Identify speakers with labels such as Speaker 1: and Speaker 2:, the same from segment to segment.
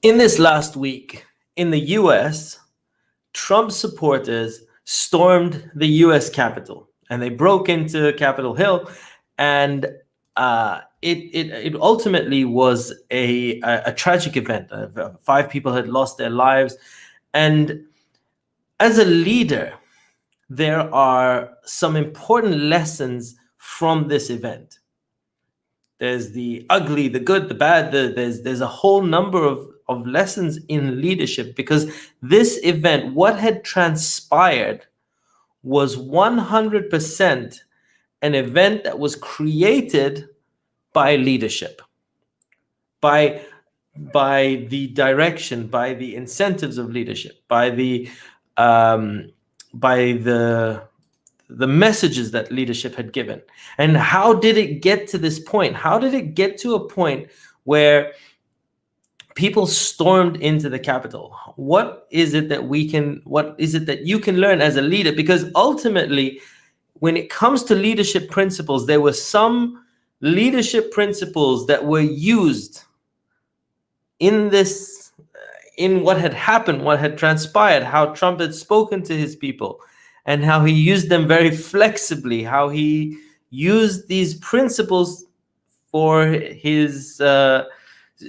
Speaker 1: In this last week in the US, Trump supporters stormed the US Capitol and they broke into Capitol Hill, and it ultimately was a tragic event. 5 people had lost their lives. And as a leader, there are some important lessons from this event. There's the ugly, the good, the bad. There's a whole number of lessons in leadership, because this event, what had transpired, was 100% an event that was created by leadership, by the direction, by the incentives of leadership, by the messages that leadership had given. And how did it get to this point? How did it get to a point where people stormed into the Capitol? What is it that you can learn as a leader? Because ultimately, when it comes to leadership principles, there were some leadership principles that were used in what had happened, what had transpired, how Trump had spoken to his people, and how he used them very flexibly, how he used these principles for his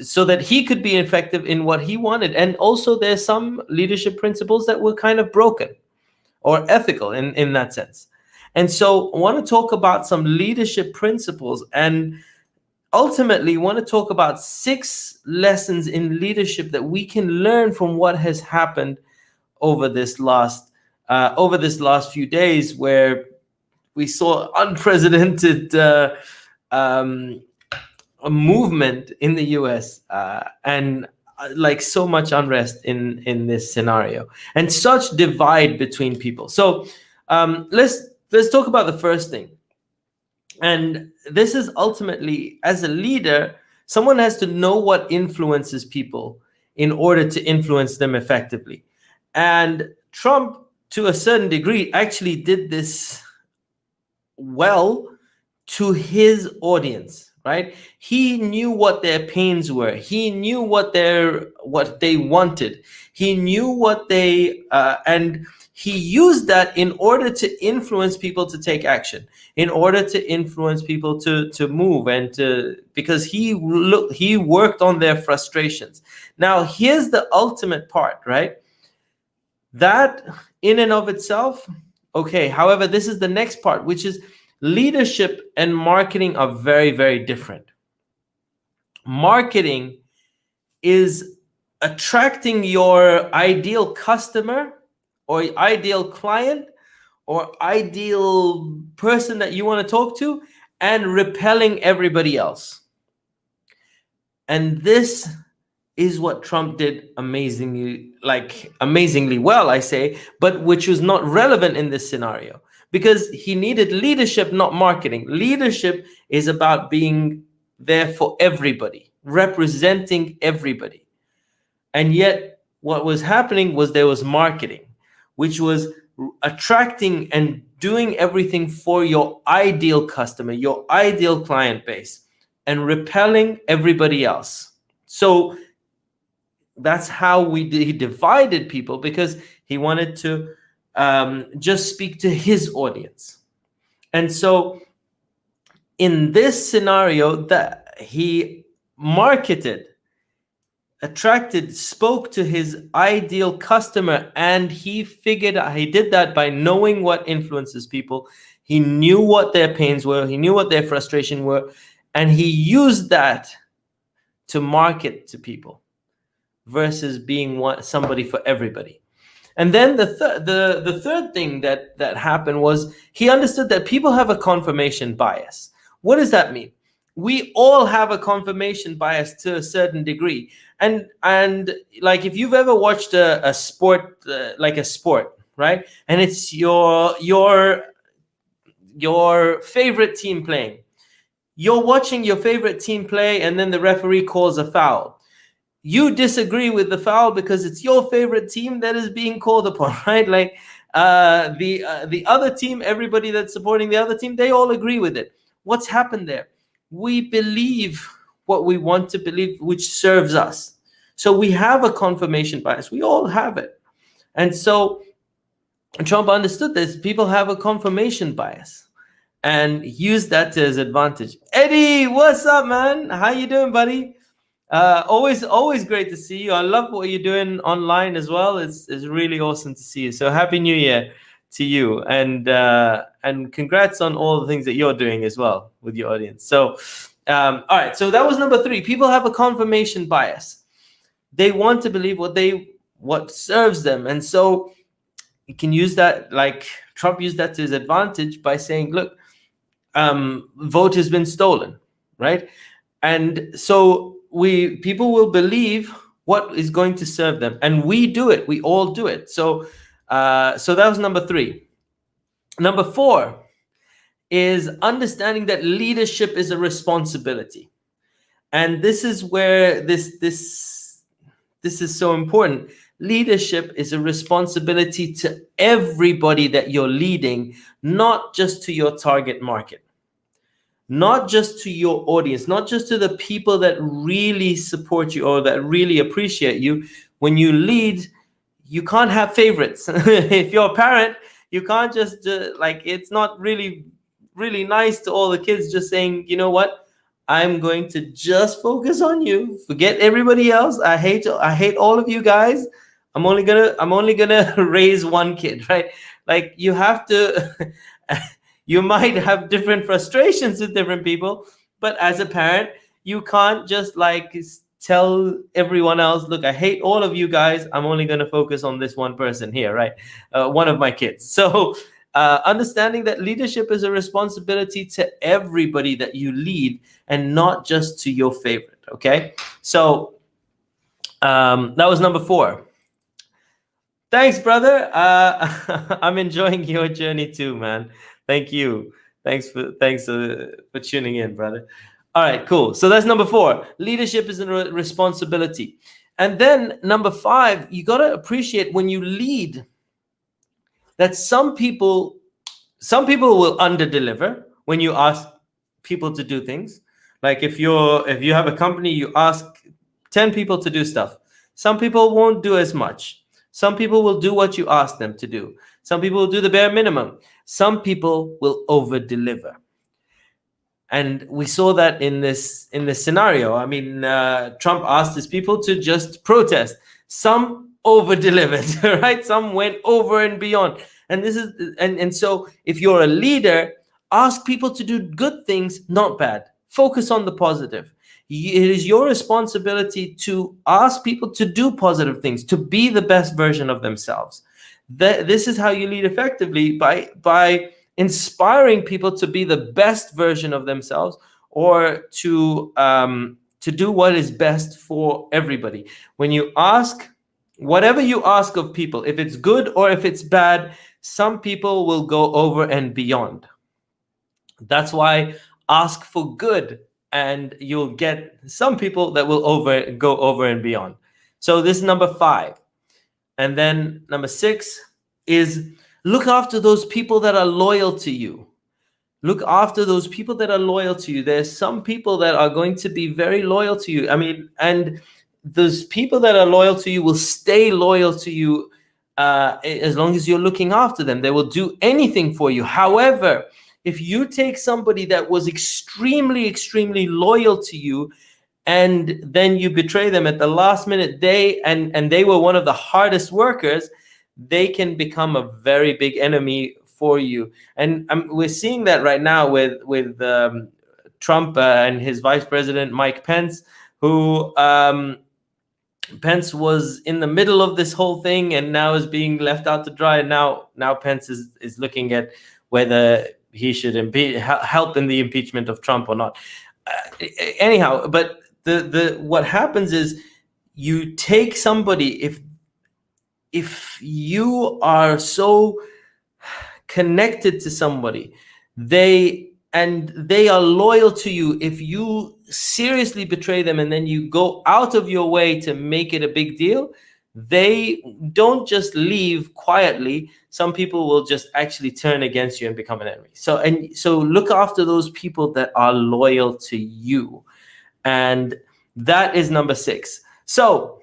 Speaker 1: so that he could be effective in what he wanted. And also there's some leadership principles that were kind of broken or ethical in that sense. And so I want to talk about some leadership principles, and ultimately want to talk about 6 lessons in leadership that we can learn from what has happened over this last few days, where we saw unprecedented a movement in the US, and like so much unrest in this scenario, and such divide between people. So let's talk about the first thing. And this is ultimately, as a leader, someone has to know what influences people in order to influence them effectively. And Trump, to a certain degree, actually did this well to his audience, right? He knew what their pains were. He knew what they wanted. He knew what they and he used that in order to influence people to take action, in order to influence people to move, and because he worked on their frustrations. Now, here's the ultimate part, right? That in and of itself, okay. However, this is the next part, which is leadership and marketing are very, very different. Marketing is attracting your ideal customer or ideal client or ideal person that you want to talk to, and repelling everybody else. And this is what Trump did amazingly well, I say, but which was not relevant in this scenario, because he needed leadership, not marketing. Leadership is about being there for everybody, representing everybody. And yet what was happening was there was marketing, which was attracting and doing everything for your ideal customer, your ideal client base, and repelling everybody else. So that's how he divided people, because he wanted to just speak to his audience. And so in this scenario, that he marketed, attracted, spoke to his ideal customer, and he did that by knowing what influences people. He knew what their pains were, he knew what their frustration were, and he used that to market to people versus being somebody for everybody. And then the third thing that happened was he understood that people have a confirmation bias. What does that mean? We all have a confirmation bias to a certain degree. And like, if you've ever watched a sport, like a sport, right? And it's your favorite team playing. You're watching your favorite team play, and then the referee calls a foul. You disagree with the foul because it's your favorite team that is being called upon, right? Like the other team, everybody that's supporting the other team, they all agree with it. What's happened there? We believe what we want to believe, which serves us. So we have a confirmation bias. We all have it. And so Trump understood this. People have a confirmation bias and used that to his advantage. Eddie, what's up, man? How you doing, buddy? Always great to see you. I love what you're doing online as well. It's really awesome to see you. So happy New Year to you, and congrats on all the things that you're doing as well with your audience. So, all right. So that was number 3. People have a confirmation bias. They want to believe what serves them, and so you can use that. Like Trump used that to his advantage by saying, "Look, vote has been stolen," right? And so people will believe what is going to serve them, and we do it. We all do it. So that was number 3. Number 4 is understanding that leadership is a responsibility, and this is where this is so important. Leadership is a responsibility to everybody that you're leading, not just to your target market, not just to your audience, not just to the people that really support you or that really appreciate you. When you lead, you can't have favorites. If you're a parent, you can't just it's not really nice to all the kids just saying, you know what, I'm going to just focus on you, forget everybody else. I hate all of you guys. I'm only gonna raise one kid, right? Like you have to you might have different frustrations with different people, but as a parent, you can't just tell everyone else, look, I hate all of you guys. I'm only going to focus on this one person here, right? One of my kids. So understanding that leadership is a responsibility to everybody that you lead and not just to your favorite, okay? So that was number 4. Thanks, brother. I'm enjoying your journey too, man. Thank you. Thanks for tuning in, brother. All right, cool. So that's number 4. Leadership is a responsibility. And then number 5, you got to appreciate when you lead that some people will underdeliver when you ask people to do things. Like if you have a company, you ask 10 people to do stuff. Some people won't do as much. Some people will do what you ask them to do. Some people will do the bare minimum. Some people will over-deliver. And we saw that in this scenario. I mean, Trump asked his people to just protest. Some over-delivered, right? Some went over and beyond. And so if you're a leader, ask people to do good things, not bad. Focus on the positive. It is your responsibility to ask people to do positive things, to be the best version of themselves. This is how you lead effectively, by inspiring people to be the best version of themselves, or to do what is best for everybody. When you ask, whatever you ask of people, if it's good or if it's bad, some people will go over and beyond. That's why ask for good, and you'll get some people that will go over and beyond. So this is number 5. And then number 6 is look after those people that are loyal to you. Look after those people that are loyal to you. There's some people that are going to be very loyal to you. I mean, and those people that are loyal to you will stay loyal to you as long as you're looking after them. They will do anything for you. However, if you take somebody that was extremely, extremely loyal to you, and then you betray them at the last minute, and they were one of the hardest workers, they can become a very big enemy for you. And we're seeing that right now with Trump and his vice president, Mike Pence, who Pence was in the middle of this whole thing and now is being left out to dry. And now Pence is looking at whether he should help in the impeachment of Trump or not. Anyhow, but what happens is you take somebody, if you are so connected to somebody, they are loyal to you. If you seriously betray them and then you go out of your way to make it a big deal, they don't just leave quietly. Some people will just actually turn against you and become an enemy. So look after those people that are loyal to you. And that is number 6. So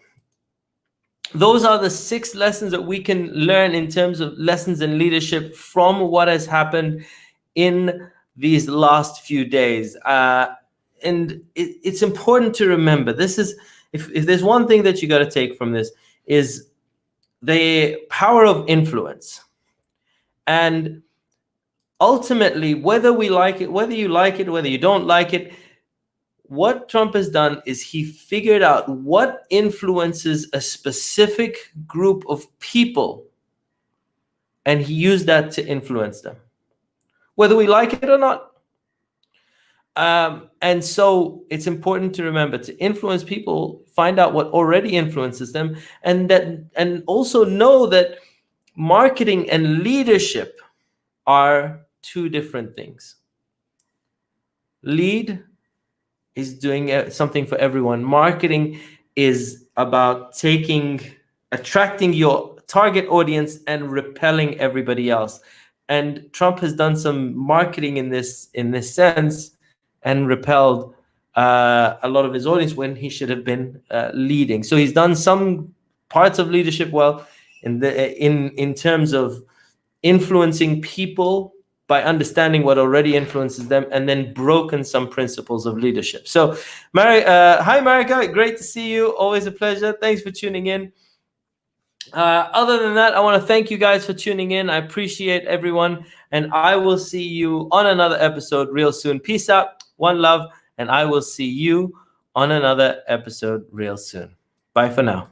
Speaker 1: those are the 6 lessons that we can learn in terms of lessons in leadership from what has happened in these last few days. And it's important to remember, this is, if there's one thing that you got to take from this, is the power of influence. And ultimately, whether we like it, whether you like it, whether you don't like it, what Trump has done is he figured out what influences a specific group of people, and he used that to influence them, whether we like it or not. And so it's important to remember to influence people, find out what already influences them, and also know that marketing and leadership are 2 different things. Lead is doing something for everyone. Marketing is about attracting your target audience and repelling everybody else. And Trump has done some marketing in this sense and repelled a lot of his audience when he should have been leading. So he's done some parts of leadership well in terms of influencing people by understanding what already influences them, and then broken some principles of leadership. So, hi, Marika. Great to see you. Always a pleasure. Thanks for tuning in. Other than that, I want to thank you guys for tuning in. I appreciate everyone, and I will see you on another episode real soon. Peace out. One love, and I will see you on another episode real soon. Bye for now.